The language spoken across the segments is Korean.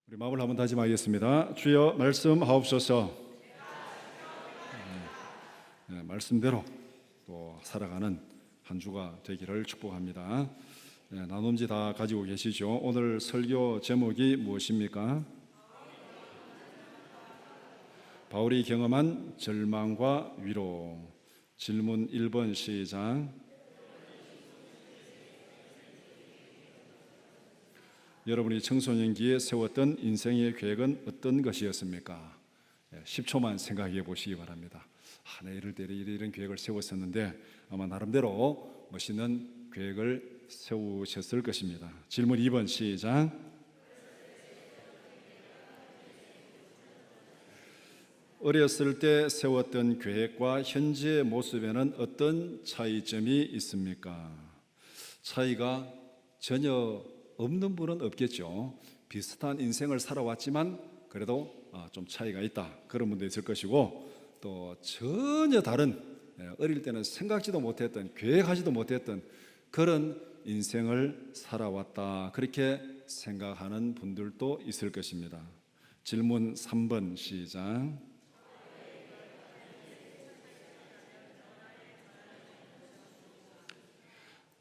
우리 마음을 한번 다짐하겠습니다. 주여 말씀하옵소서. 말씀대로 또 살아가는 한 주가 되기를 축복합니다. 나눔지 다 가지고 계시죠? 오늘 설교 제목이 무엇입니까? 바울이 경험한 절망과 위로. 질문 1번 시작. 여러분이 청소년기에 세웠던 인생의 계획은 어떤 것이었습니까? 10초만 생각해 보시기 바랍니다. 내 이럴 때 이런 계획을 세웠었는데 아마 나름대로 멋있는 계획을 세우셨을 것입니다. 질문 2번 시작. 어렸을 때 세웠던 계획과 현재의 모습에는 어떤 차이점이 있습니까? 차이가 전혀 없는 분은 없겠죠. 비슷한 인생을 살아왔지만 그래도 좀 차이가 있다, 그런 분도 있을 것이고, 또 전혀 다른, 어릴 때는 생각지도 못했던, 계획하지도 못했던 그런 인생을 살아왔다, 그렇게 생각하는 분들도 있을 것입니다. 질문 3번 시작.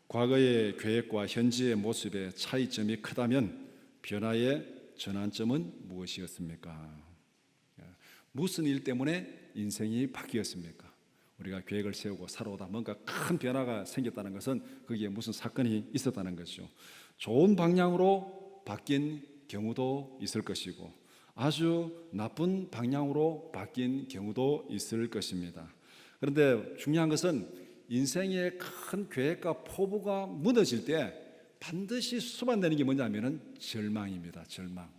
과거의 계획과 현재의 모습의 차이점이 크다면 변화의 전환점은 무엇이었습니까? 무슨 일 때문에 인생이 바뀌었습니까? 우리가 계획을 세우고 살아오다 뭔가 큰 변화가 생겼다는 것은 거기에 무슨 사건이 있었다는 것이죠. 좋은 방향으로 바뀐 경우도 있을 것이고 아주 나쁜 방향으로 바뀐 경우도 있을 것입니다. 그런데 중요한 것은 인생의 큰 계획과 포부가 무너질 때 반드시 수반되는 게 뭐냐면은 절망입니다. 절망.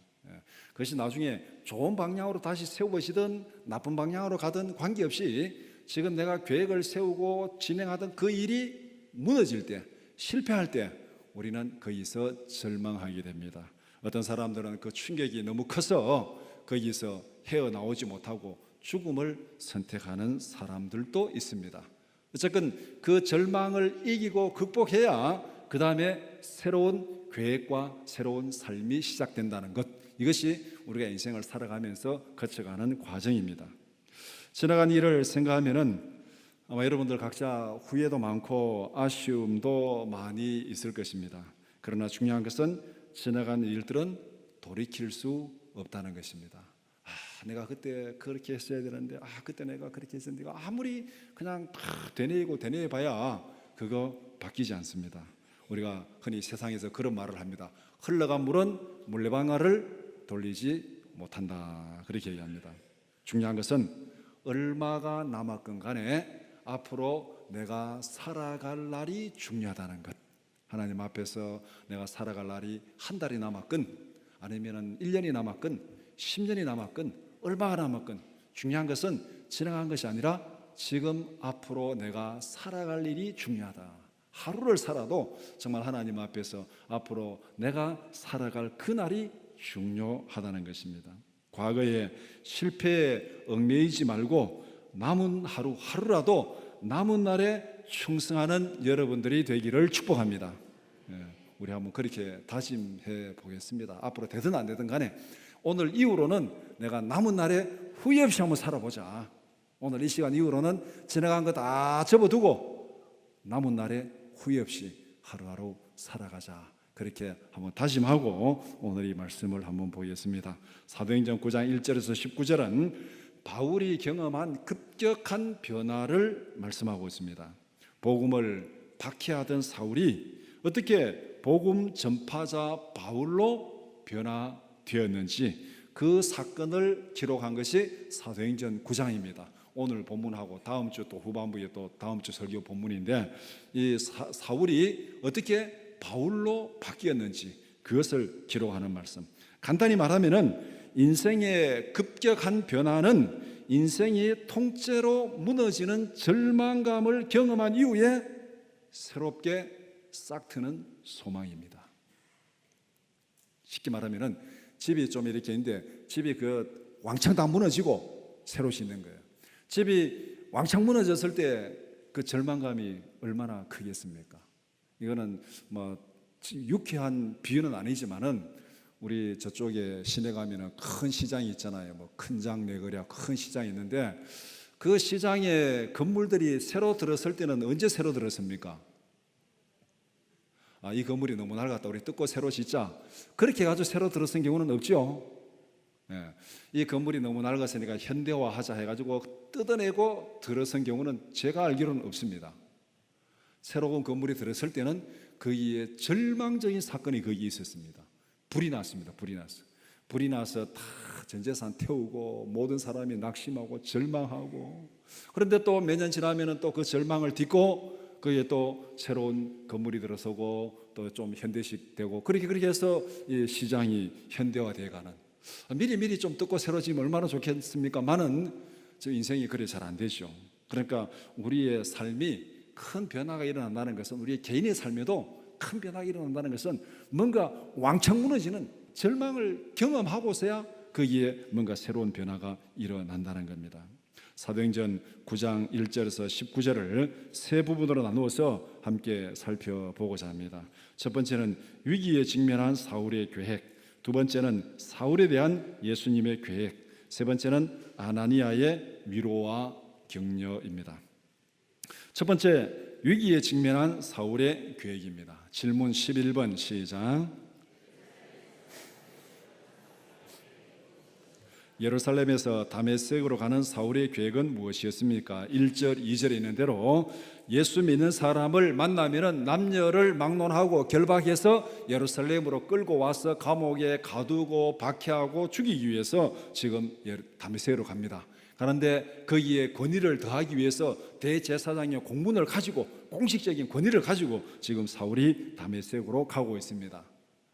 그것이 나중에 좋은 방향으로 다시 세워보시든 나쁜 방향으로 가든 관계없이 지금 내가 계획을 세우고 진행하던 그 일이 무너질 때, 실패할 때 우리는 거기서 절망하게 됩니다. 어떤 사람들은 그 충격이 너무 커서 거기서 헤어나오지 못하고 죽음을 선택하는 사람들도 있습니다. 어쨌든 그 절망을 이기고 극복해야 그 다음에 새로운 계획과 새로운 삶이 시작된다는 것, 이것이 우리가 인생을 살아가면서 거쳐가는 과정입니다. 지나간 일을 생각하면은 아마 여러분들 각자 후회도 많고 아쉬움도 많이 있을 것입니다. 그러나 중요한 것은 지나간 일들은 돌이킬 수 없다는 것입니다. 내가 그때 그렇게 했어야 되는데, 그때 내가 그렇게 했었는데, 아무리 그냥 다 되뇌이고 봐야 그거 바뀌지 않습니다. 우리가 흔히 세상에서 그런 말을 합니다. 흘러간 물은 물레방아를 돌리지 못한다, 그렇게 얘기합니다. 중요한 것은 얼마가 남았건 간에 앞으로 내가 살아갈 날이 중요하다는 것. 하나님 앞에서 내가 살아갈 날이 한 달이 남았건 아니면 1년이 남았건 10년이 남았건 얼마가 남았건 중요한 것은 지나간 것이 아니라 지금 앞으로 내가 살아갈 일이 중요하다. 하루를 살아도 정말 하나님 앞에서 앞으로 내가 살아갈 그날이 중요하다는 것입니다. 과거의 실패에 얽매이지 말고 남은 하루라도 남은 날에 충성하는 여러분들이 되기를 축복합니다. 우리 한번 그렇게 다짐해 보겠습니다. 앞으로 되든 안 되든 간에 오늘 이후로는 내가 남은 날에 후회 없이 한번 살아보자. 오늘 이 시간 이후로는 지나간 거 다 접어두고 남은 날에 후회 없이 하루하루 살아가자. 그렇게 한번 다짐하고 오늘 이 말씀을 한번 보겠습니다. 사도행전 9장 1절에서 19절은 바울이 경험한 급격한 변화를 말씀하고 있습니다. 복음을 박해하던 사울이 어떻게 복음 전파자 바울로 변화되었는지 그 사건을 기록한 것이 사도행전 9장입니다. 오늘 본문하고 다음 주 또 후반부에 또 다음 주 설교 본문인데, 이 사울이 어떻게 바울로 바뀌었는지 그것을 기록하는 말씀. 간단히 말하면은 인생의 급격한 변화는 인생이 통째로 무너지는 절망감을 경험한 이후에 새롭게 싹 트는 소망입니다. 쉽게 말하면은 집이 좀 이렇게 있는데 집이 그 왕창 다 무너지고 새로 짓는 거예요. 집이 왕창 무너졌을 때 그 절망감이 얼마나 크겠습니까? 이거는 뭐 유쾌한 비유는 아니지만은 우리 저쪽에 시내 가면은 큰 시장이 있잖아요. 뭐 큰장 내거리 큰 시장이 있는데 그 시장에 건물들이 새로 들었을 때는 언제 새로 들었습니까? 이 건물이 너무 낡았다, 우리 뜯고 새로 짓자, 그렇게 해가지고 새로 들었은 경우는 없죠. 예, 이 건물이 너무 낡았으니까 현대화하자 해가지고 뜯어내고 들어선 경우는 제가 알기로는 없습니다. 새로운 건물이 들었을 때는 거기에 절망적인 사건이 거기에 있었습니다. 불이 났습니다. 불이 나서 다 전 재산 태우고 모든 사람이 낙심하고 절망하고, 그런데 또 몇 년 지나면은 또 그 절망을 딛고 거기에 또 새로운 건물이 들어서고 또 좀 현대식 되고, 그렇게 해서 이 시장이 현대화되어가는, 미리 좀 뜯고 새로 지으면 얼마나 좋겠습니까만은 저 인생이 그래 잘 안 되죠. 그러니까 우리의 삶이 큰 변화가 일어난다는 것은, 우리의 개인의 삶에도 큰 변화가 일어난다는 것은 뭔가 왕창 무너지는 절망을 경험하고서야 거기에 뭔가 새로운 변화가 일어난다는 겁니다. 사도행전 9장 1절에서 19절을 세 부분으로 나누어서 함께 살펴보고자 합니다. 첫 번째는 위기에 직면한 사울의 계획, 두 번째는 사울에 대한 예수님의 계획, 세 번째는 아나니아의 위로와 격려입니다. 첫 번째, 위기에 직면한 사울의 계획입니다. 질문 11번 시작. 예루살렘에서 다메섹으로 가는 사울의 계획은 무엇이었습니까? 1절, 2절에 있는 대로 예수 믿는 사람을 만나면 남녀를 막론하고 결박해서 예루살렘으로 끌고 와서 감옥에 가두고 박해하고 죽이기 위해서 지금 다메섹으로 갑니다. 그런데 거기에 권위를 더하기 위해서 대제사장의 공문을 가지고, 공식적인 권위를 가지고 지금 사울이 다메섹으로 가고 있습니다.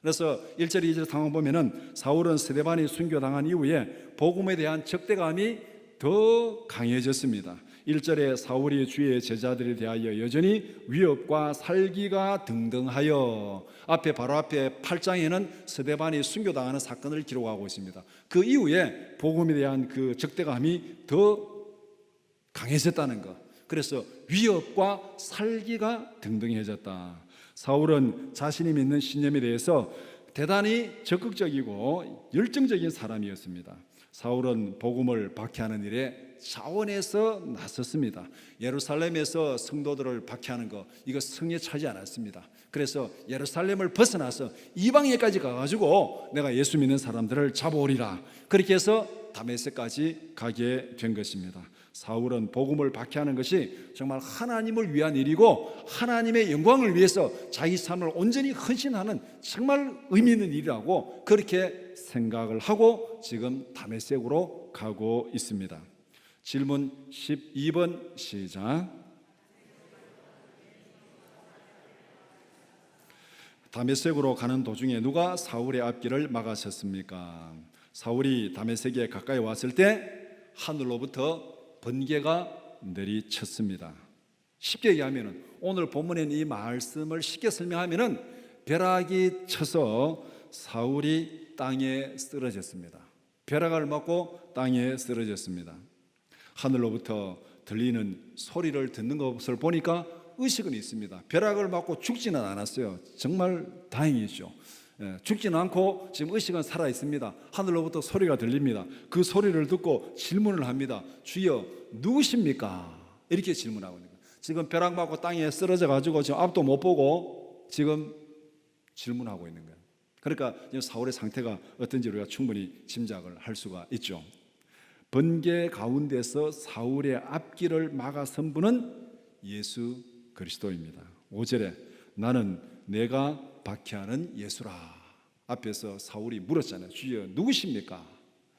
그래서 1절, 2절 상황 보면은 사울은 스데반이 순교당한 이후에 복음에 대한 적대감이 더 강해졌습니다. 1절에 사울이 주의 제자들에 대하여 여전히 위협과 살기가 등등하여, 바로 앞에 8장에는 스데반이 순교당하는 사건을 기록하고 있습니다. 그 이후에 복음에 대한 그 적대감이 더 강해졌다는 것. 그래서 위협과 살기가 등등해졌다. 사울은 자신이 믿는 신념에 대해서 대단히 적극적이고 열정적인 사람이었습니다. 사울은 복음을 박해하는 일에 자원해서 나섰습니다. 예루살렘에서 성도들을 박해하는 거, 이거 성에 차지 않았습니다. 그래서 예루살렘을 벗어나서 이방에까지 가가지고 내가 예수 믿는 사람들을 잡아오리라, 그렇게 해서 다메섹까지 가게 된 것입니다. 사울은 복음을 박해하는 것이 정말 하나님을 위한 일이고 하나님의 영광을 위해서 자기 삶을 온전히 헌신하는 정말 의미 있는 일이라고 그렇게 생각을 하고 지금 다메섹으로 가고 있습니다. 질문 12번 시작. 다메섹으로 가는 도중에 누가 사울의 앞길을 막았었습니까? 사울이 다메섹에 가까이 왔을 때 하늘로부터 번개가 내리쳤습니다. 쉽게 얘기하면, 오늘 본문에 이 말씀을 쉽게 설명하면 벼락이 쳐서 사울이 땅에 쓰러졌습니다. 벼락을 맞고 땅에 쓰러졌습니다. 하늘로부터 들리는 소리를 듣는 것을 보니까 의식은 있습니다. 벼락을 맞고 죽지는 않았어요. 정말 다행이죠. 죽지는 않고 지금 의식은 살아 있습니다. 하늘로부터 소리가 들립니다. 그 소리를 듣고 질문을 합니다. 주여, 누구십니까? 이렇게 질문하고 있는 거예요. 지금 벼락 맞고 땅에 쓰러져 가지고 지금 앞도 못 보고 지금 질문하고 있는 거예요. 그러니까 사울의 상태가 어떤지 우리가 충분히 짐작을 할 수가 있죠. 번개 가운데서 사울의 앞길을 막아선 분은 예수 그리스도입니다. 5절에 나는 내가 박해하는 예수라. 앞에서 사울이 물었잖아요. 주여, 누구십니까?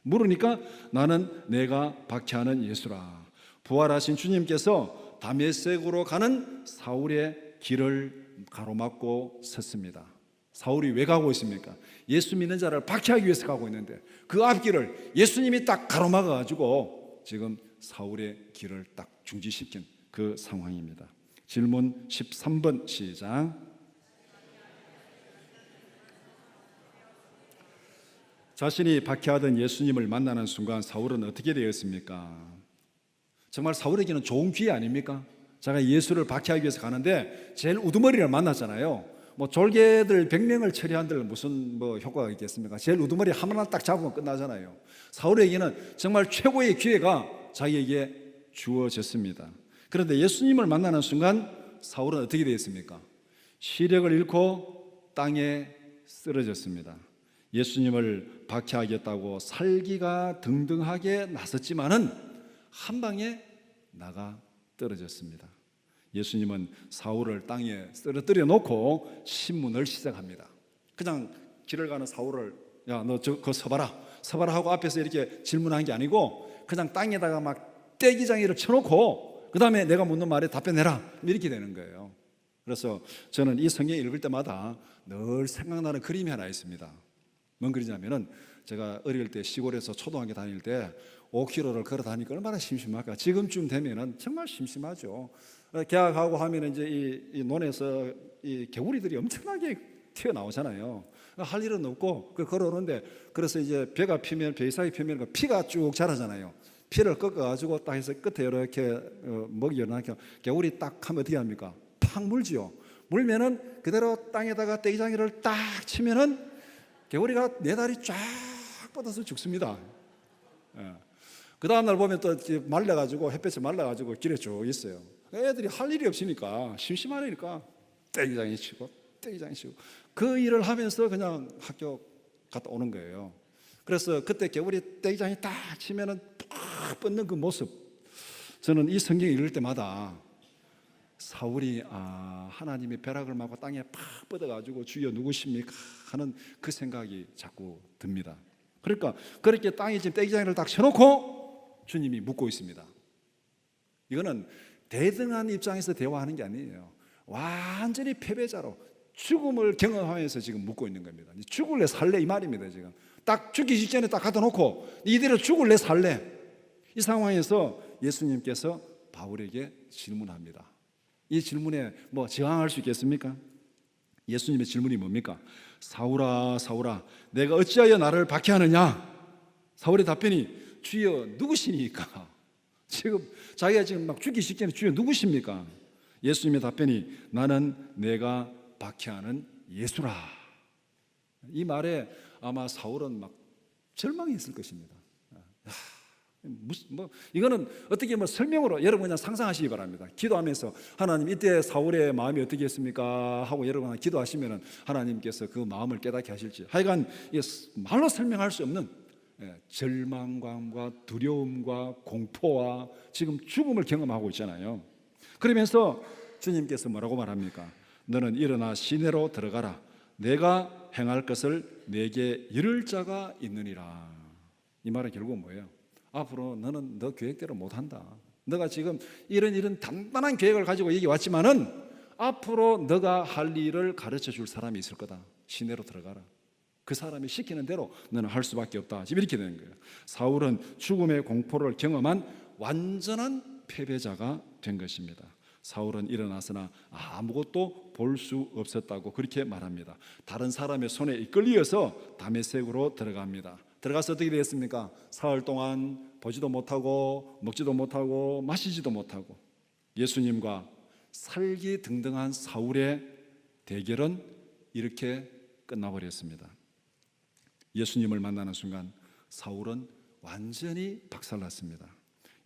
물으니까 나는 내가 박해하는 예수라. 부활하신 주님께서 다메섹으로 가는 사울의 길을 가로막고 섰습니다. 사울이 왜 가고 있습니까? 예수 믿는 자를 박해하기 위해서 가고 있는데 그 앞길을 예수님이 딱 가로막아 가지고 지금 사울의 길을 딱 중지시킨 그 상황입니다. 질문 13번 시작. 자신이 박해하던 예수님을 만나는 순간 사울은 어떻게 되었습니까? 정말 사울에게는 좋은 기회 아닙니까? 제가 예수를 박해하기 위해서 가는데 제일 우두머리를 만났잖아요. 뭐 졸개들 100명을 처리한들 무슨 뭐 효과가 있겠습니까? 제일 우두머리 하나만 딱 잡으면 끝나잖아요. 사울에게는 정말 최고의 기회가 자기에게 주어졌습니다. 그런데 예수님을 만나는 순간 사울은 어떻게 되었습니까? 시력을 잃고 땅에 쓰러졌습니다. 예수님을 박해하겠다고 살기가 등등하게 나섰지만은 한 방에 나가 떨어졌습니다. 예수님은 사울을 땅에 쓰러뜨려 놓고 신문을 시작합니다. 그냥 길을 가는 사울을 야, 너 그거 서봐라 하고 앞에서 이렇게 질문한 게 아니고 그냥 땅에다가 막 떼기장이를 쳐놓고 그 다음에 내가 묻는 말에 답변해라 이렇게 되는 거예요. 그래서 저는 이 성경 읽을 때마다 늘 생각나는 그림이 하나 있습니다. 뭔 그림이냐면은 제가 어릴 때 시골에서 초등학교 다닐 때 5km를 걸어 다니니까 얼마나 심심할까. 지금쯤 되면은 정말 심심하죠. 개학하고 하면 이제 이 논에서 이 개구리들이 엄청나게 튀어나오잖아요. 할 일은 없고 걸어오는데 그래서 이제 배가 피면 배 사이 피면 피가 쭉 자라잖아요. 피를 꺾어가지고 딱 해서 끝에 이렇게 먹이 열어놓고 개구리 딱 하면 어떻게 합니까? 팍 물지요. 물면은 그대로 땅에다가 떼기장이를 딱 치면은 개구리가 네 다리 쫙 뻗어서 죽습니다. 그 다음날 보면 또 말라가지고 햇볕에 말라가지고 길에 쭉 있어요. 애들이 할 일이 없으니까 심심하니까 떼기장이 치고 그 일을 하면서 그냥 학교 갔다 오는 거예요. 그래서 그때 개구리 떼기장이 딱 치면은 팍 뻗는 그 모습, 저는 이 성경 읽을 때마다 사울이 하나님의 벼락을 맞고 땅에 팍 뻗어가지고 주여 누구십니까 하는 그 생각이 자꾸 듭니다. 그러니까 그렇게 땅에 지금 떼기장이를 딱 쳐놓고 주님이 묻고 있습니다. 이거는 대등한 입장에서 대화하는 게 아니에요. 완전히 패배자로 죽음을 경험하면서 지금 묻고 있는 겁니다. 죽을래 살래 이 말입니다. 지금 딱 죽기 직전에 딱 갖다 놓고 이대로 죽을래 살래, 이 상황에서 예수님께서 바울에게 질문합니다. 이 질문에 뭐 저항할 수 있겠습니까? 예수님의 질문이 뭡니까? 사울아 사울아 내가 어찌하여 나를 박해하느냐? 사울의 답변이 주여 누구시니까? 지금 자기가 지금 막 죽기 직전에 주여 누구십니까? 예수님의 답변이 나는 내가 박해하는 예수라. 이 말에 아마 사울은 막 절망했을 것입니다. 이거는 어떻게 설명으로 여러분 그냥 상상하시기 바랍니다. 기도하면서 하나님 이때 사울의 마음이 어떻겠습니까 하고 여러분 기도하시면 하나님께서 그 마음을 깨닫게 하실지, 하여간 말로 설명할 수 없는 절망감과 두려움과 공포와 지금 죽음을 경험하고 있잖아요. 그러면서 주님께서 뭐라고 말합니까? 너는 일어나 시내로 들어가라. 내가 행할 것을 내게 이를 자가 있느니라. 이 말은 결국은 뭐예요? 앞으로 너는 너 계획대로 못한다. 너가 지금 이런 단단한 계획을 가지고 여기 왔지만은 앞으로 너가 할 일을 가르쳐 줄 사람이 있을 거다. 시내로 들어가라. 그 사람이 시키는 대로 너는 할 수밖에 없다. 지금 이렇게 되는 거예요. 사울은 죽음의 공포를 경험한 완전한 패배자가 된 것입니다. 사울은 일어나서나 아무것도 볼 수 없었다고 그렇게 말합니다. 다른 사람의 손에 이끌려서 다메섹으로 들어갑니다. 들어가서 어떻게 되었습니까? 사흘 동안 보지도 못하고 먹지도 못하고 마시지도 못하고 예수님과 살기등등한 사울의 대결은 이렇게 끝나버렸습니다. 예수님을 만나는 순간 사울은 완전히 박살났습니다.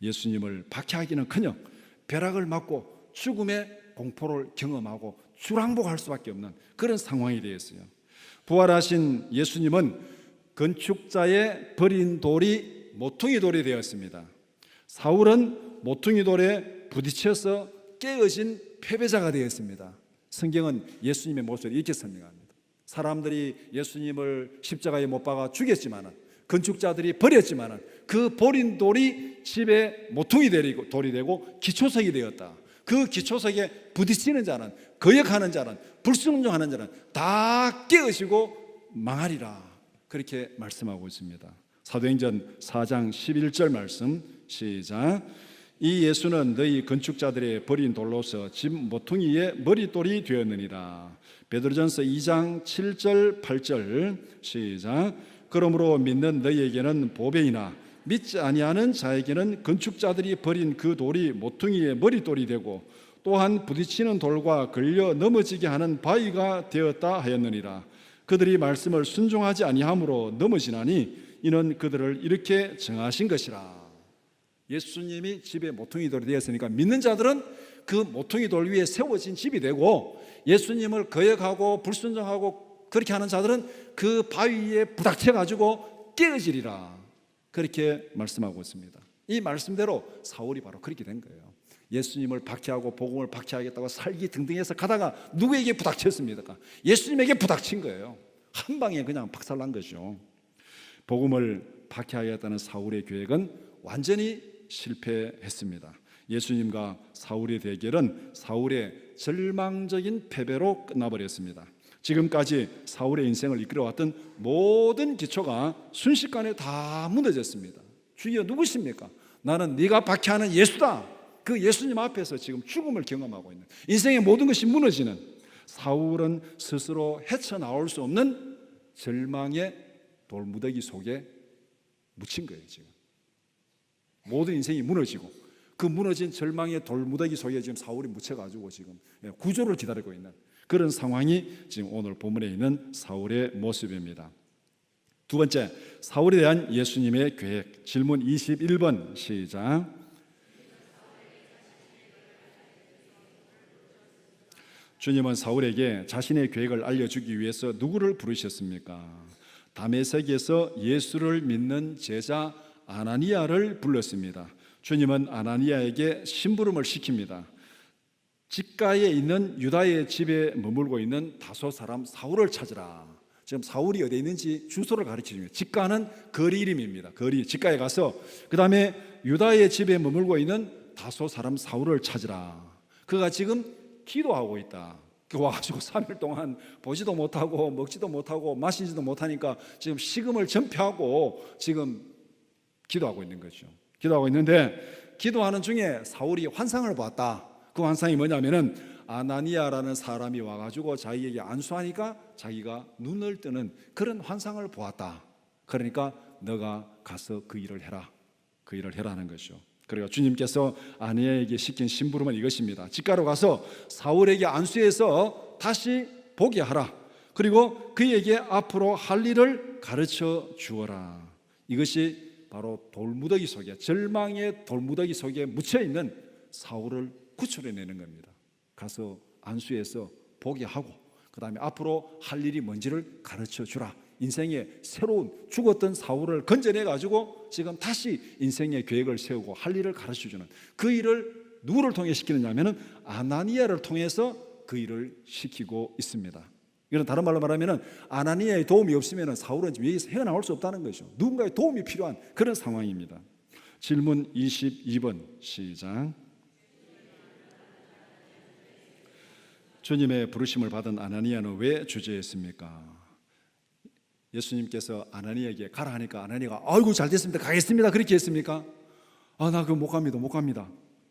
예수님을 박해하기는커녕 벼락을 맞고 죽음의 공포를 경험하고 주랑복할 수밖에 없는 그런 상황이 되었어요. 부활하신 예수님은 건축자의 버린 돌이 모퉁이 돌이 되었습니다. 사울은 모퉁이 돌에 부딪혀서 깨어진 패배자가 되었습니다. 성경은 예수님의 모습을 이렇게 설명합니다. 사람들이 예수님을 십자가에 못 박아 죽였지만, 건축자들이 버렸지만 그 버린 돌이 집에 모퉁이 돌이 되고 기초석이 되었다. 그 기초석에 부딪히는 자는, 거역하는 자는, 불순종하는 자는 다 깨어지고 망하리라. 그렇게 말씀하고 있습니다. 사도행전 4장 11절 말씀 시작. 이 예수는 너희 건축자들의 버린 돌로서 집 모퉁이의 머릿돌이 되었느니라. 베드로전서 2장 7절 8절 시작. 그러므로 믿는 너희에게는 보배이나 믿지 아니하는 자에게는 건축자들이 버린 그 돌이 모퉁이의 머릿돌이 되고 또한 부딪히는 돌과 걸려 넘어지게 하는 바위가 되었다 하였느니라. 그들이 말씀을 순종하지 아니함으로 넘어지나니 이는 그들을 이렇게 정하신 것이라. 예수님이 집에 모퉁이 돌이 되었으니까 믿는 자들은 그 모퉁이 돌 위에 세워진 집이 되고, 예수님을 거역하고 불순종하고 그렇게 하는 자들은 그 바위에 부닥쳐 가지고 깨어지리라. 그렇게 말씀하고 있습니다. 이 말씀대로 사울이 바로 그렇게 된 거예요. 예수님을 박해하고 복음을 박해하겠다고 살기 등등해서 가다가 누구에게 부닥쳤습니까? 예수님에게 부닥친 거예요. 한 방에 그냥 박살난 거죠. 복음을 박해하겠다는 사울의 계획은 완전히 실패했습니다. 예수님과 사울의 대결은 사울의 절망적인 패배로 끝나버렸습니다. 지금까지 사울의 인생을 이끌어왔던 모든 기초가 순식간에 다 무너졌습니다. 주여 누구십니까? 나는 네가 박해하는 예수다. 그 예수님 앞에서 지금 죽음을 경험하고 있는, 인생의 모든 것이 무너지는 사울은 스스로 헤쳐나올 수 없는 절망의 돌무더기 속에 묻힌 거예요. 지금 모든 인생이 무너지고 그 무너진 절망의 돌무더기 속에 지금 사울이 묻혀가지고 지금 구조를 기다리고 있는 그런 상황이 지금 오늘 본문에 있는 사울의 모습입니다. 두 번째, 사울에 대한 예수님의 계획. 질문 21번 시작. 주님은 사울에게 자신의 계획을 알려주기 위해서 누구를 부르셨습니까? 다메섹에서 예수를 믿는 제자 아나니아를 불렀습니다. 주님은 아나니아에게 심부름을 시킵니다. 직가에 있는 유다의 집에 머물고 있는 다소 사람 사울을 찾으라. 지금 사울이 어디에 있는지 주소를 가르치십니다. 직가는 거리 이름입니다. 거리, 직가에 가서 그 다음에 유다의 집에 머물고 있는 다소 사람 사울을 찾으라. 그가 지금 기도하고 있다. 와가지고 3일 동안 보지도 못하고 먹지도 못하고 마시지도 못하니까 지금 식음을 전폐하고 지금 기도하고 있는 거죠. 기도하고 있는데 기도하는 중에 사울이 환상을 보았다. 그 환상이 뭐냐면은 아나니아라는 사람이 와가지고 자기에게 안수하니까 자기가 눈을 뜨는 그런 환상을 보았다. 그러니까 너가 가서 그 일을 해라. 그 일을 해라는 것이죠. 그리고 주님께서 아나니아에게 시킨 심부름은 이것입니다. 직가로 가서 사울에게 안수해서 다시 보게 하라. 그리고 그에게 앞으로 할 일을 가르쳐 주어라. 이것이 바로 돌무더기 속에, 절망의 돌무더기 속에 묻혀있는 사울을 구출해내는 겁니다. 가서 안수해서 보게 하고 그 다음에 앞으로 할 일이 뭔지를 가르쳐 주라. 인생의 새로운 죽었던 사울을 건져내가지고 지금 다시 인생의 계획을 세우고 할 일을 가르쳐주는 그 일을 누구를 통해 시키느냐면 아나니아를 통해서 그 일을 시키고 있습니다. 이건 다른 말로 말하면 아나니아의 도움이 없으면 사울은 지금 여기서 헤어나올 수 없다는 거죠. 누군가의 도움이 필요한 그런 상황입니다. 질문 22번 시작. 주님의 부르심을 받은 아나니아는 왜 주저했습니까? 예수님께서 아나니아에게 가라 하니까 아나니아가 아이고 잘 됐습니다. 가겠습니다. 그렇게 했습니까? 나 그거 못 갑니다.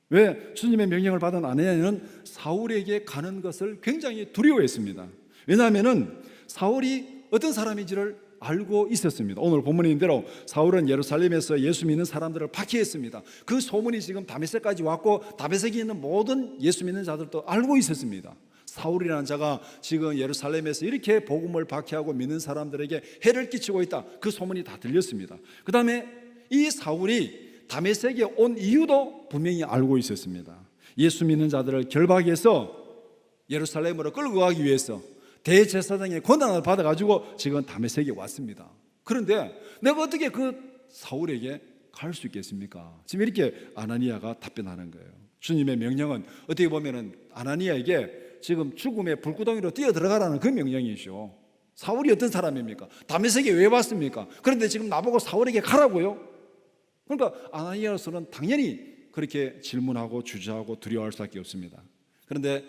왜? 주님의 명령을 받은 아나니아는 사울에게 가는 것을 굉장히 두려워했습니다. 왜냐하면 사울이 어떤 사람인지를 알고 있었습니다. 오늘 본문에 있는 대로 사울은 예루살렘에서 예수 믿는 사람들을 박해했습니다. 그 소문이 지금 다메섹까지 왔고 다메섹에 있는 모든 예수 믿는 자들도 알고 있었습니다. 사울이라는 자가 지금 예루살렘에서 이렇게 복음을 박해하고 믿는 사람들에게 해를 끼치고 있다. 그 소문이 다 들렸습니다. 그 다음에 이 사울이 다메섹에 온 이유도 분명히 알고 있었습니다. 예수 믿는 자들을 결박해서 예루살렘으로 끌고 가기 위해서 대제사장의 권한을 받아가지고 지금 다메섹에 왔습니다. 그런데 내가 어떻게 그 사울에게 갈 수 있겠습니까? 지금 이렇게 아나니아가 답변하는 거예요. 주님의 명령은 어떻게 보면 아나니아에게 지금 죽음의 불구덩이로 뛰어 들어가라는 그 명령이죠. 사울이 어떤 사람입니까? 다메섹에 왜 왔습니까? 그런데 지금 나보고 사울에게 가라고요? 그러니까 아나니아로서는 당연히 그렇게 질문하고 주저하고 두려워할 수밖에 없습니다. 그런데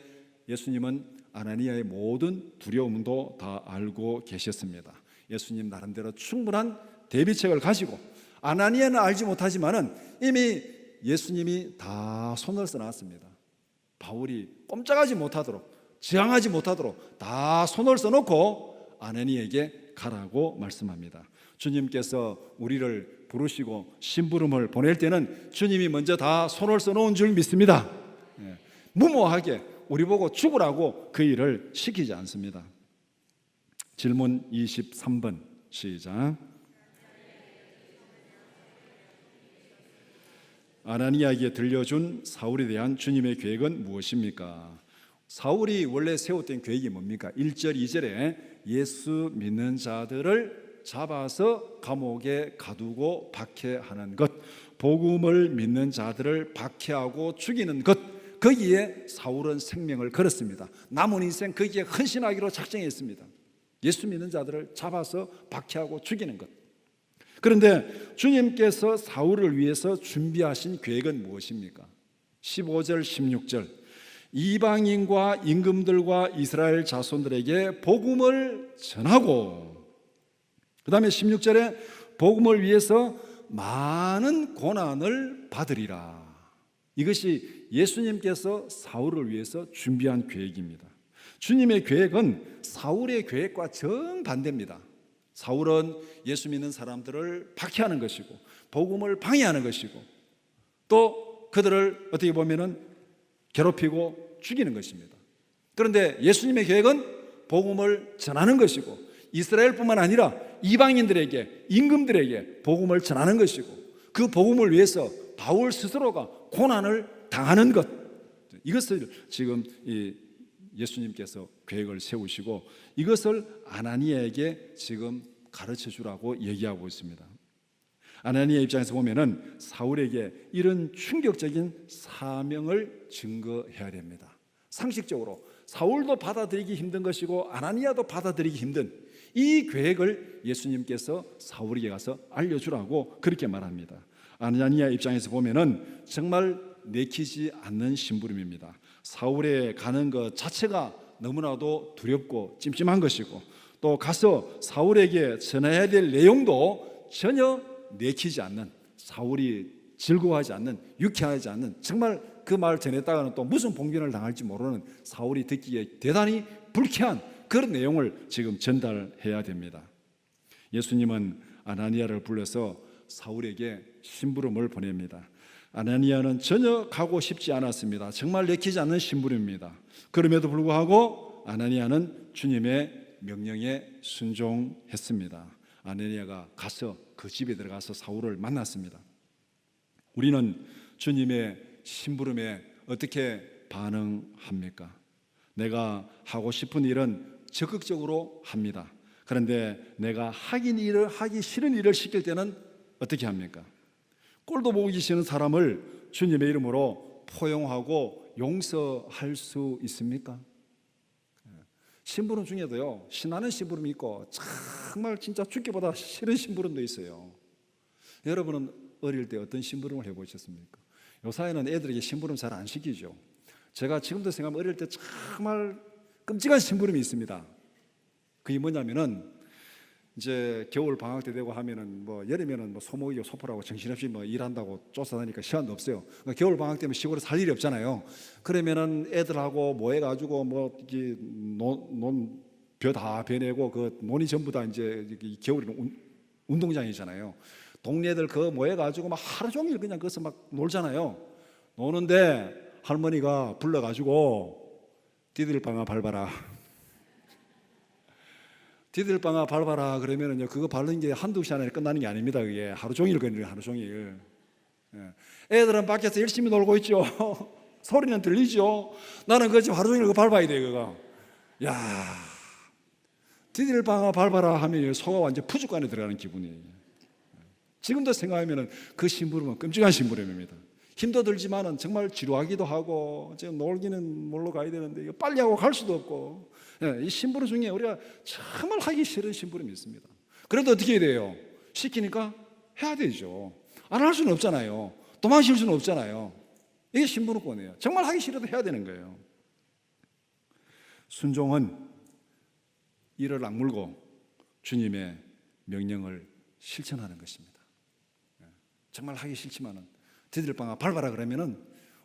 예수님은 아나니아의 모든 두려움도 다 알고 계셨습니다. 예수님 나름대로 충분한 대비책을 가지고 아나니아는 알지 못하지만은 이미 예수님이 다 손을 써놨습니다. 바울이 꼼짝하지 못하도록, 저항하지 못하도록 다 손을 써놓고 아나니아에게 가라고 말씀합니다. 주님께서 우리를 부르시고 심부름을 보낼 때는 주님이 먼저 다 손을 써놓은 줄 믿습니다. 무모하게 우리 보고 죽으라고 그 일을 시키지 않습니다. 질문 23번 시작. 아나니아에게 들려준 사울에 대한 주님의 계획은 무엇입니까? 사울이 원래 세웠던 계획이 뭡니까? 1절 2절에 예수 믿는 자들을 잡아서 감옥에 가두고 박해하는 것, 복음을 믿는 자들을 박해하고 죽이는 것, 거기에 사울은 생명을 걸었습니다. 남은 인생 거기에 헌신하기로 작정했습니다. 예수 믿는 자들을 잡아서 박해하고 죽이는 것. 그런데 주님께서 사울을 위해서 준비하신 계획은 무엇입니까? 15절 16절 이방인과 임금들과 이스라엘 자손들에게 복음을 전하고, 그 다음에 16절에 복음을 위해서 많은 고난을 받으리라. 이것이 예수님께서 사울을 위해서 준비한 계획입니다. 주님의 계획은 사울의 계획과 정반대입니다. 사울은 예수 믿는 사람들을 박해하는 것이고 복음을 방해하는 것이고 또 그들을 어떻게 보면은 괴롭히고 죽이는 것입니다. 그런데 예수님의 계획은 복음을 전하는 것이고 이스라엘뿐만 아니라 이방인들에게, 임금들에게 복음을 전하는 것이고 그 복음을 위해서 바울 스스로가 고난을 당하는 것, 이것을 지금 예수님께서 계획을 세우시고 이것을 아나니아에게 지금 가르쳐 주라고 얘기하고 있습니다. 아나니아 입장에서 보면은 사울에게 이런 충격적인 사명을 증거해야 됩니다. 상식적으로 사울도 받아들이기 힘든 것이고 아나니아도 받아들이기 힘든 이 계획을 예수님께서 사울에게 가서 알려주라고 그렇게 말합니다. 아나니아 입장에서 보면은 정말 내키지 않는 심부름입니다. 사울에 가는 것 자체가 너무나도 두렵고 찜찜한 것이고 또 가서 사울에게 전해야 될 내용도 전혀 내키지 않는, 사울이 즐거워하지 않는, 유쾌하지 않는, 정말 그 말 전했다가는 또 무슨 봉변을 당할지 모르는, 사울이 듣기에 대단히 불쾌한 그런 내용을 지금 전달해야 됩니다. 예수님은 아나니아를 불러서 사울에게 심부름을 보냅니다. 아나니아는 전혀 가고 싶지 않았습니다. 정말 내키지 않는 심부름입니다. 그럼에도 불구하고 아나니아는 주님의 명령에 순종했습니다. 아나니아가 가서 그 집에 들어가서 사울을 만났습니다. 우리는 주님의 심부름에 어떻게 반응합니까? 내가 하고 싶은 일은 적극적으로 합니다. 그런데 내가 하기 싫은 일을 시킬 때는 어떻게 합니까? 꼴도 보기 싫은 사람을 주님의 이름으로 포용하고 용서할 수 있습니까? 심부름 중에도요, 신나는 심부름이 있고 정말 진짜 죽기보다 싫은 심부름도 있어요. 여러분은 어릴 때 어떤 심부름을 해보셨습니까? 요사이는 애들에게 심부름 잘 안 시키죠. 제가 지금도 생각하면 어릴 때 정말 끔찍한 심부름이 있습니다. 그게 뭐냐면은 이제 겨울 방학 때 되고 하면은 뭐 여름에는 뭐 소목이고 소포라고 정신없이 뭐 일한다고 쫓아다니니까 시간도 없어요. 그러니까 겨울 방학 때면 시골에 살 일이 없잖아요. 그러면은 애들하고 모여가지고 뭐 이게 벼 다 베내고 그 논이 전부 다 이제 겨울에는 운동장이잖아요. 동네들 그 모여가지고 막 하루 종일 그냥 거기서 막 놀잖아요. 노는데 할머니가 불러가지고 디들방아 밟아라. 디들방아 밟아라 그러면은요, 그거 밟는 게 한두 시간에 끝나는 게 아닙니다. 그게 하루 종일 걸려요, 하루 종일. 애들은 밖에서 열심히 놀고 있죠. 소리는 들리죠. 나는 그거 하루 종일 그거 밟아야 돼, 그거. 야, 디들방아 밟아라 하면 소가 완전 푸죽간에 들어가는 기분이에요. 지금도 생각하면 그 심부름은 끔찍한 심부름입니다. 힘도 들지만은 정말 지루하기도 하고 지금 놀기는 놀러 가야 되는데 이거 빨리 하고 갈 수도 없고, 이 심부름 중에 우리가 정말 하기 싫은 심부름이 있습니다. 그래도 어떻게 해야 돼요? 시키니까 해야 되죠. 안 할 수는 없잖아요. 도망칠 수는 없잖아요. 이게 심부름권이에요. 정말 하기 싫어도 해야 되는 거예요. 순종은 이를 악물고 주님의 명령을 실천하는 것입니다. 정말 하기 싫지만은 디들방아 밟아라 그러면은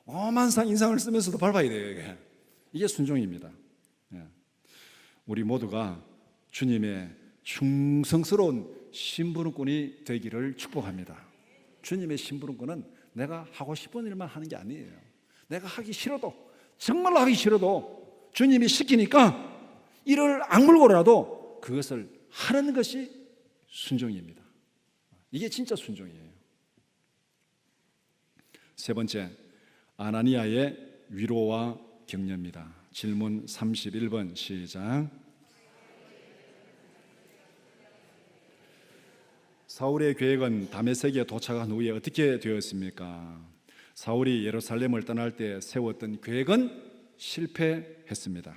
오만상 인상을 쓰면서도 밟아야 돼요. 이게 순종입니다. 우리 모두가 주님의 충성스러운 심부름꾼이 되기를 축복합니다. 주님의 심부름꾼은 내가 하고 싶은 일만 하는 게 아니에요. 내가 하기 싫어도 정말로 하기 싫어도 주님이 시키니까 이를 악물고라도 그것을 하는 것이 순종입니다. 이게 진짜 순종이에요. 세 번째, 아나니아의 위로와 격려입니다. 질문 31번 시작. 사울의 계획은 다메섹에 도착한 후에 어떻게 되었습니까? 사울이 예루살렘을 떠날 때 세웠던 계획은 실패했습니다.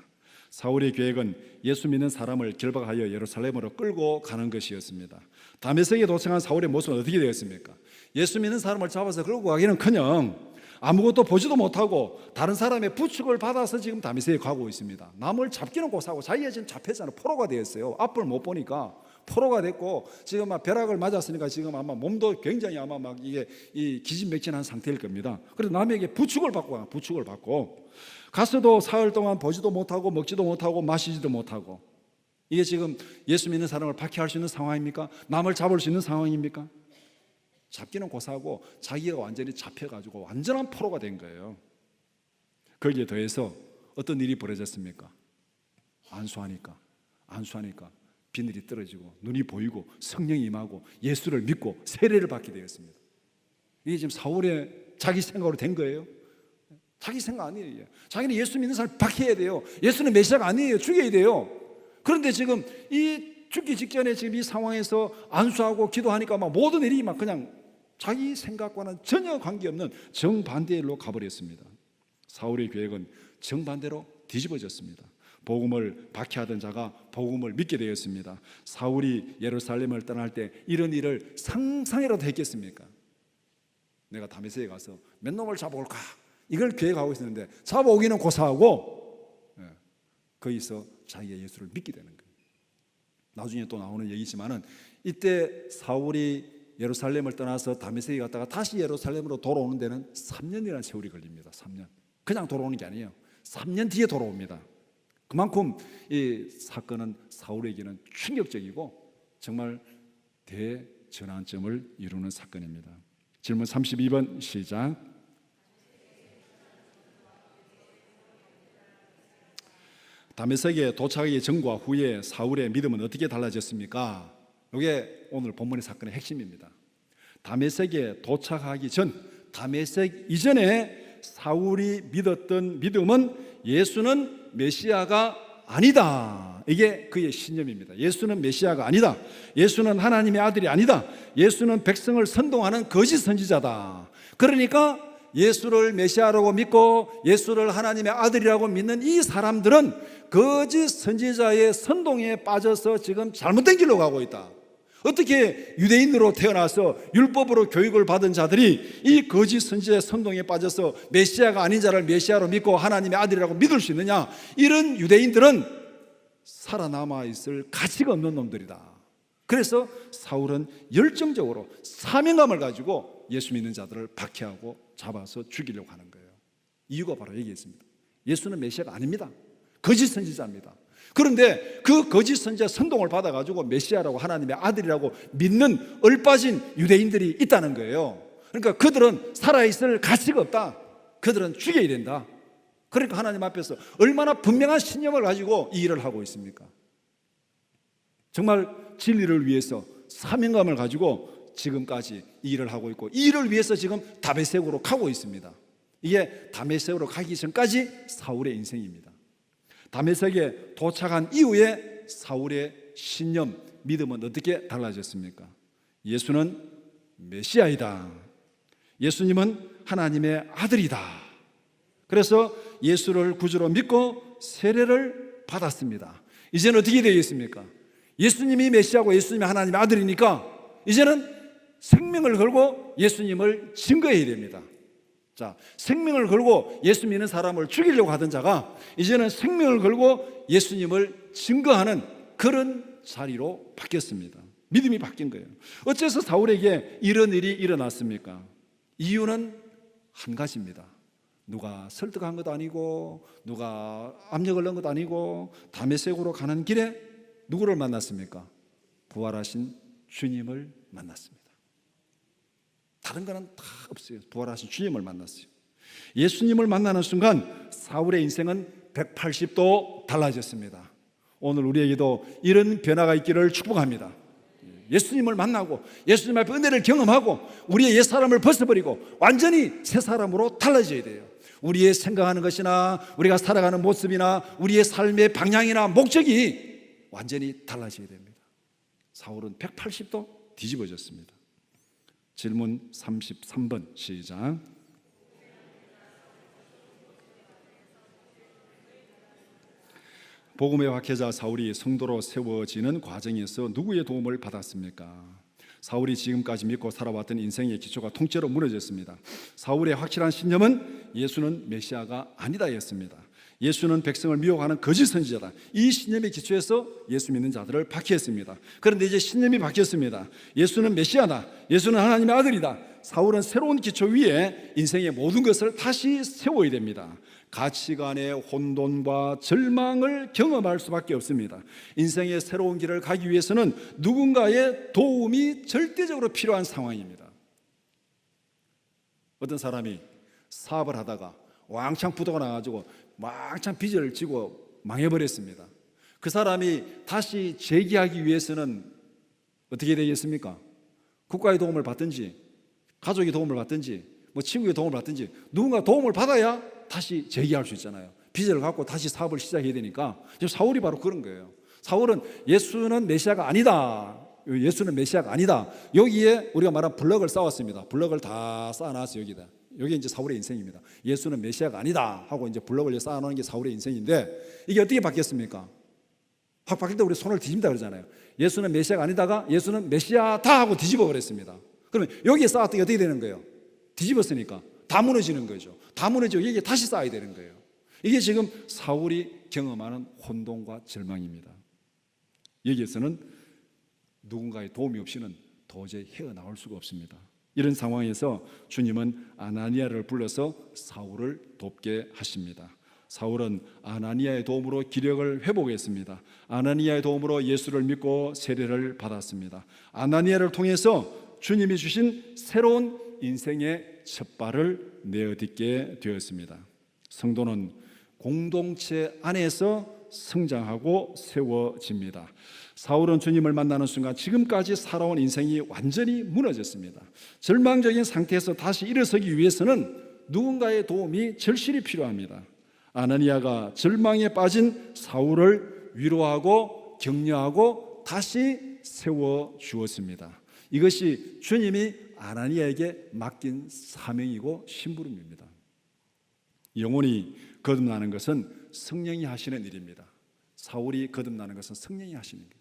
사울의 계획은 예수 믿는 사람을 결박하여 예루살렘으로 끌고 가는 것이었습니다. 다메섹에 도착한 사울의 모습은 어떻게 되었습니까? 예수 믿는 사람을 잡아서 끌고 가기는커녕 아무것도 보지도 못하고 다른 사람의 부축을 받아서 지금 다메섹에 가고 있습니다. 남을 잡기는 고사하고 자기가 지금 잡혔잖아요. 포로가 되었어요. 앞을 못 보니까 포로가 됐고 지금 막 벼락을 맞았으니까 지금 아마 몸도 굉장히 아마 막 이게 이 기진맥진한 상태일 겁니다. 그래서 남에게 부축을 받고 가서도 사흘 동안 보지도 못하고 먹지도 못하고 마시지도 못하고, 이게 지금 예수 믿는 사람을 박해할 수 있는 상황입니까? 남을 잡을 수 있는 상황입니까? 잡기는 고사하고 자기가 완전히 잡혀가지고 완전한 포로가 된 거예요. 거기에 더해서 어떤 일이 벌어졌습니까? 안수하니까 비늘이 떨어지고 눈이 보이고 성령이 임하고 예수를 믿고 세례를 받게 되었습니다. 이게 지금 사울의 자기 생각으로 된 거예요. 자기 생각 아니에요. 자기는 예수 믿는 사람을 박해야 돼요. 예수는 메시아가 아니에요. 죽여야 돼요. 그런데 지금 이 죽기 직전에 지금 이 상황에서 안수하고 기도하니까 막 모든 일이 막 그냥 자기 생각과는 전혀 관계없는 정반대의 일로 가버렸습니다. 사울의 계획은 정반대로 뒤집어졌습니다. 복음을 박해하던 자가 복음을 믿게 되었습니다. 사울이 예루살렘을 떠날 때 이런 일을 상상이라도 했겠습니까? 내가 다메섹에 가서 몇 놈을 잡아올까? 이걸 계획하고 있었는데 잡아오기는 고사하고 거기서 자기가 예수를 믿게 되는 거예요. 나중에 또 나오는 얘기지만은 이때 사울이 예루살렘을 떠나서 다메섹에 갔다가 다시 예루살렘으로 돌아오는 데는 3년이라는 세월이 걸립니다. 3년. 그냥 돌아오는 게 아니에요. 3년 뒤에 돌아옵니다. 그만큼 이 사건은 사울에게는 충격적이고 정말 대전환점을 이루는 사건입니다. 질문 32번 시작. 다메섹에 도착하기 전과 후에 사울의 믿음은 어떻게 달라졌습니까? 이게 오늘 본문의 사건의 핵심입니다. 다메섹에 도착하기 전, 다메섹 이전에 사울이 믿었던 믿음은 예수는 메시아가 아니다. 이게 그의 신념입니다. 예수는 메시아가 아니다. 예수는 하나님의 아들이 아니다. 예수는 백성을 선동하는 거짓 선지자다. 그러니까 예수를 메시아라고 믿고 예수를 하나님의 아들이라고 믿는 이 사람들은 거짓 선지자의 선동에 빠져서 지금 잘못된 길로 가고 있다. 어떻게 유대인으로 태어나서 율법으로 교육을 받은 자들이 이 거짓 선지자의 선동에 빠져서 메시아가 아닌 자를 메시아로 믿고 하나님의 아들이라고 믿을 수 있느냐? 이런 유대인들은 살아남아 있을 가치가 없는 놈들이다. 그래서 사울은 열정적으로 사명감을 가지고 예수 믿는 자들을 박해하고 잡아서 죽이려고 하는 거예요. 이유가 바로 여기 있습니다. 예수는 메시아가 아닙니다. 거짓 선지자입니다. 그런데 그 거짓 선지자 선동을 받아가지고 메시아라고 하나님의 아들이라고 믿는 얼빠진 유대인들이 있다는 거예요. 그러니까 그들은 살아있을 가치가 없다. 그들은 죽여야 된다. 그러니까 하나님 앞에서 얼마나 분명한 신념을 가지고 이 일을 하고 있습니까? 정말 진리를 위해서 사명감을 가지고 지금까지 이 일을 하고 있고 이 일을 위해서 지금 다메섹으로 가고 있습니다. 이게 다메섹으로 가기 전까지 사울의 인생입니다. 다메섹에 도착한 이후에 사울의 신념, 믿음은 어떻게 달라졌습니까? 예수는 메시아이다. 예수님은 하나님의 아들이다. 그래서 예수를 구주로 믿고 세례를 받았습니다. 이제는 어떻게 되겠습니까? 예수님이 메시아고 예수님이 하나님의 아들이니까 이제는 생명을 걸고 예수님을 증거해야 됩니다. 자, 생명을 걸고 예수 믿는 사람을 죽이려고 하던 자가 이제는 생명을 걸고 예수님을 증거하는 그런 자리로 바뀌었습니다. 믿음이 바뀐 거예요. 어째서 사울에게 이런 일이 일어났습니까? 이유는 한 가지입니다. 누가 설득한 것도 아니고 누가 압력을 넣은 것도 아니고 다메섹으로 가는 길에 누구를 만났습니까? 부활하신 주님을 만났습니다. 다른 거는 다 없어요. 부활하신 주님을 만났어요. 예수님을 만나는 순간 사울의 인생은 180도 달라졌습니다. 오늘 우리에게도 이런 변화가 있기를 축복합니다. 예수님을 만나고 예수님 앞에 은혜를 경험하고 우리의 옛사람을 벗어버리고 완전히 새 사람으로 달라져야 돼요. 우리의 생각하는 것이나 우리가 살아가는 모습이나 우리의 삶의 방향이나 목적이 완전히 달라져야 됩니다. 사울은 180도 뒤집어졌습니다. 질문 33번 시작. 복음의 확해자 사울이 성도로 세워지는 과정에서 누구의 도움을 받았습니까? 사울이 지금까지 믿고 살아왔던 인생의 기초가 통째로 무너졌습니다. 사울의 확실한 신념은 예수는 메시아가 아니다였습니다. 예수는 백성을 미혹하는 거짓 선지자다. 이 신념의 기초에서 예수 믿는 자들을 박해했습니다. 그런데 이제 신념이 바뀌었습니다. 예수는 메시아다. 예수는 하나님의 아들이다. 사울은 새로운 기초 위에 인생의 모든 것을 다시 세워야 됩니다. 가치관의 혼돈과 절망을 경험할 수밖에 없습니다. 인생의 새로운 길을 가기 위해서는 누군가의 도움이 절대적으로 필요한 상황입니다. 어떤 사람이 사업을 하다가 왕창 부도가 나가지고 왕창 빚을 지고 망해버렸습니다. 그 사람이 다시 재기하기 위해서는 어떻게 되겠습니까? 국가의 도움을 받든지 가족의 도움을 받든지 친구의 도움을 받든지 누군가 도움을 받아야 다시 재기할 수 있잖아요. 빚을 갖고 다시 사업을 시작해야 되니까 사울이 바로 그런 거예요. 사울은 예수는 메시아가 아니다. 예수는 메시아가 아니다. 여기에 우리가 말한 블럭을 쌓았습니다. 블럭을 다 쌓아놨어요. 여기 이제 사울의 인생입니다. 예수는 메시아가 아니다 하고 이제 블럭을 쌓아놓은 게 사울의 인생인데 이게 어떻게 바뀌었습니까? 확 바뀔 때 우리 손을 뒤집다 그러잖아요. 예수는 메시아가 아니다가 예수는 메시아다 하고 뒤집어 버렸습니다. 그러면 여기에 쌓았던 게 어떻게 되는 거예요? 뒤집었으니까 다 무너지는 거죠. 다 무너지고 여기에 다시 쌓아야 되는 거예요. 이게 지금 사울이 경험하는 혼돈과 절망입니다. 여기에서는 누군가의 도움이 없이는 도저히 헤어나올 수가 없습니다. 이런 상황에서 주님은 아나니아를 불러서 사울을 돕게 하십니다. 사울은 아나니아의 도움으로 기력을 회복했습니다. 아나니아의 도움으로 예수를 믿고 세례를 받았습니다. 아나니아를 통해서 주님이 주신 새로운 인생의 첫 발을 내어딛게 되었습니다. 성도는 공동체 안에서 성장하고 세워집니다. 사울은 주님을 만나는 순간 지금까지 살아온 인생이 완전히 무너졌습니다. 절망적인 상태에서 다시 일어서기 위해서는 누군가의 도움이 절실히 필요합니다. 아나니아가 절망에 빠진 사울을 위로하고 격려하고 다시 세워주었습니다. 이것이 주님이 아나니아에게 맡긴 사명이고 심부름입니다. 영혼이 거듭나는 것은 성령이 하시는 일입니다. 사울이 거듭나는 것은 성령이 하시는 거예요.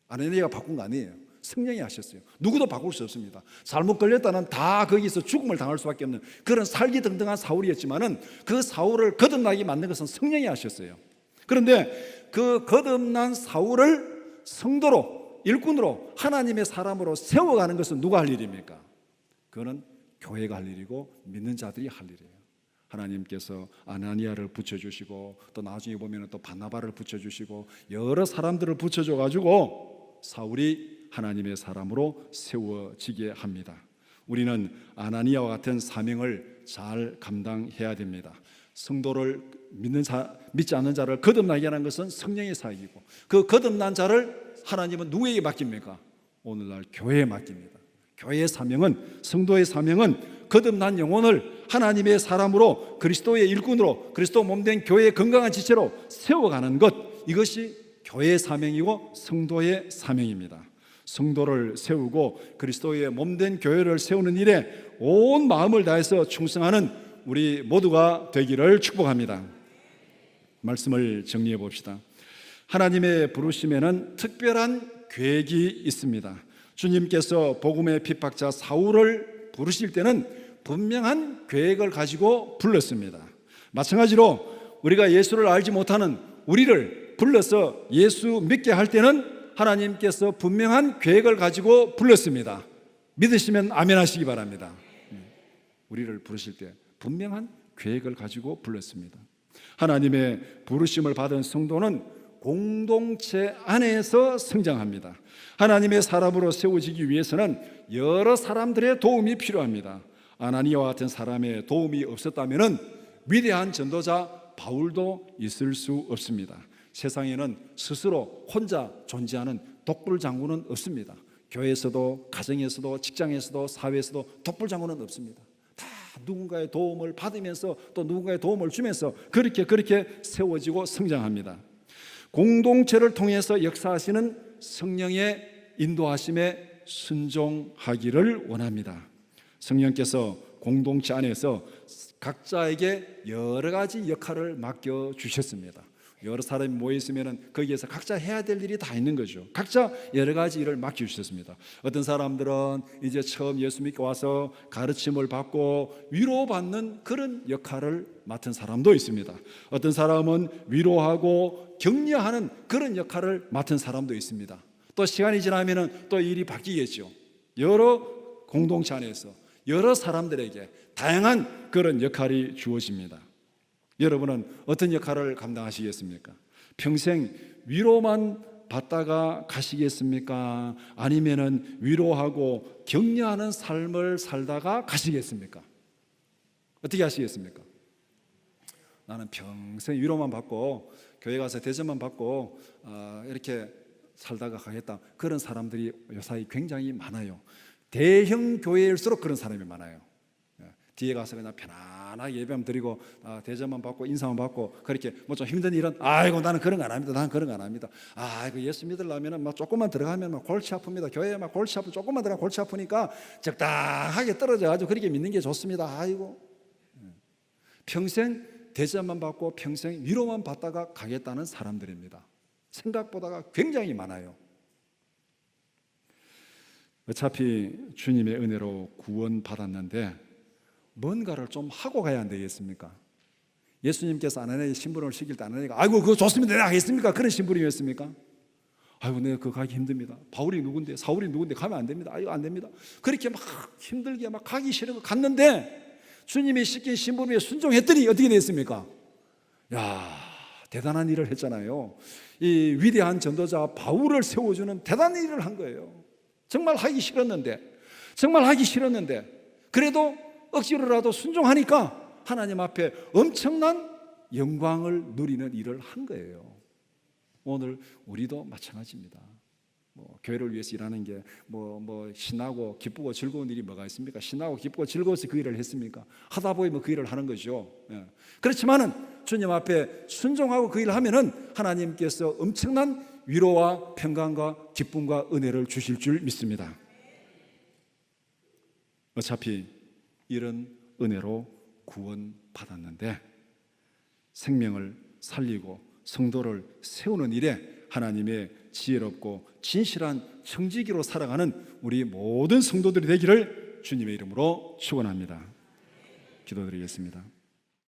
아나니아가 바꾼 거 아니에요. 성령이 하셨어요. 누구도 바꿀 수 없습니다. 잘못 걸렸다는 다 거기서 죽음을 당할 수밖에 없는 그런 살기등등한 사울이었지만은 그 사울을 거듭나게 만든 것은 성령이 하셨어요. 그런데 그 거듭난 사울을 성도로 일꾼으로 하나님의 사람으로 세워가는 것은 누가 할 일입니까? 그거는 교회가 할 일이고 믿는 자들이 할 일이에요. 하나님께서 아나니아를 붙여주시고 또 나중에 보면 또 바나바를 붙여주시고 여러 사람들을 붙여줘가지고 사울이 하나님의 사람으로 세워지게 합니다. 우리는 아나니아와 같은 사명을 잘 감당해야 됩니다. 성도를 믿지 않는 자를 거듭나게 하는 것은 성령의 사역이고 그 거듭난 자를 하나님은 누구에게 맡깁니까? 오늘날 교회에 맡깁니다. 교회의 사명은 성도의 사명은 거듭난 영혼을 하나님의 사람으로 그리스도의 일꾼으로 그리스도 몸된 교회의 건강한 지체로 세워가는 것, 이것이 교회의 사명이고 성도의 사명입니다. 성도를 세우고 그리스도의 몸된 교회를 세우는 일에 온 마음을 다해서 충성하는 우리 모두가 되기를 축복합니다. 말씀을 정리해 봅시다. 하나님의 부르심에는 특별한 계획이 있습니다. 주님께서 복음의 핍박자 사울을 부르실 때는 분명한 계획을 가지고 불렀습니다. 마찬가지로 우리가 예수를 알지 못하는 우리를 불러서 예수 믿게 할 때는 하나님께서 분명한 계획을 가지고 불렀습니다. 믿으시면 아멘 하시기 바랍니다. 우리를 부르실 때 분명한 계획을 가지고 불렀습니다. 하나님의 부르심을 받은 성도는 공동체 안에서 성장합니다. 하나님의 사람으로 세워지기 위해서는 여러 사람들의 도움이 필요합니다. 아나니아와 같은 사람의 도움이 없었다면 위대한 전도자 바울도 있을 수 없습니다. 세상에는 스스로 혼자 존재하는 독불장군은 없습니다. 교회에서도, 가정에서도, 직장에서도, 사회에서도 독불장군은 없습니다. 다 누군가의 도움을 받으면서 또 누군가의 도움을 주면서 그렇게 세워지고 성장합니다. 공동체를 통해서 역사하시는 성령의 인도하심에 순종하기를 원합니다. 성령께서 공동체 안에서 각자에게 여러 가지 역할을 맡겨주셨습니다. 여러 사람이 모여있으면 거기에서 각자 해야 될 일이 다 있는 거죠. 각자 여러 가지 일을 맡겨주셨습니다. 어떤 사람들은 이제 처음 예수 믿고 와서 가르침을 받고 위로받는 그런 역할을 맡은 사람도 있습니다. 어떤 사람은 위로하고 격려하는 그런 역할을 맡은 사람도 있습니다. 또 시간이 지나면 또 일이 바뀌겠죠. 여러 공동체 안에서 여러 사람들에게 다양한 그런 역할이 주어집니다. 여러분은 어떤 역할을 감당하시겠습니까? 평생 위로만 받다가 가시겠습니까? 아니면은 위로하고 격려하는 삶을 살다가 가시겠습니까? 어떻게 하시겠습니까? 나는 평생 위로만 받고 교회 가서 대접만 받고 이렇게 살다가 가겠다. 그런 사람들이 요사이 굉장히 많아요. 대형 교회일수록 그런 사람이 많아요. 뒤에 가서 그냥 편안하게 예배만 드리고 대접만 받고 인사만 받고 그렇게 뭐 좀 힘든 일은 아이고 나는 그런 거 안 합니다. 나는 그런 거 안 합니다. 아이고 예수 믿으려면 막 조금만 들어가면 막 골치 아픕니다. 교회에 막 골치 아프 조금만 들어가 골치 아프니까 적당하게 떨어져 가지고 그렇게 믿는 게 좋습니다. 아이고 평생 대접만 받고 평생 위로만 받다가 가겠다는 사람들입니다. 생각보다가 굉장히 많아요. 어차피 주님의 은혜로 구원받았는데 뭔가를 좀 하고 가야 안 되겠습니까? 예수님께서 아나니아에게 심부름을 시킬 때 아나니아가 아이고 그거 좋습니다. 내가 하겠습니까? 그런 심부름이었습니까? 아이고 내가 그거 가기 힘듭니다. 바울이 누군데 사울이 누군데 가면 안 됩니다. 아이고 안 됩니다. 그렇게 막 힘들게 막 가기 싫어서 갔는데 주님이 시킨 심부름에 순종했더니 어떻게 됐습니까? 야 대단한 일을 했잖아요. 이 위대한 전도자 바울을 세워주는 대단한 일을 한 거예요. 정말 하기 싫었는데 그래도 억지로라도 순종하니까 하나님 앞에 엄청난 영광을 누리는 일을 한 거예요. 오늘 우리도 마찬가지입니다. 교회를 위해서 일하는 게 신나고 기쁘고 즐거운 일이 뭐가 있습니까? 신나고 기쁘고 즐거워서 그 일을 했습니까? 하다 보면 그 일을 하는 거죠. 그렇지만은 주님 앞에 순종하고 그 일을 하면은 하나님께서 엄청난 위로와 평강과 기쁨과 은혜를 주실 줄 믿습니다. 어차피 이런 은혜로 구원받았는데 생명을 살리고 성도를 세우는 일에 하나님의 지혜롭고 진실한 청지기로 살아가는 우리 모든 성도들이 되기를 주님의 이름으로 축원합니다. 기도드리겠습니다.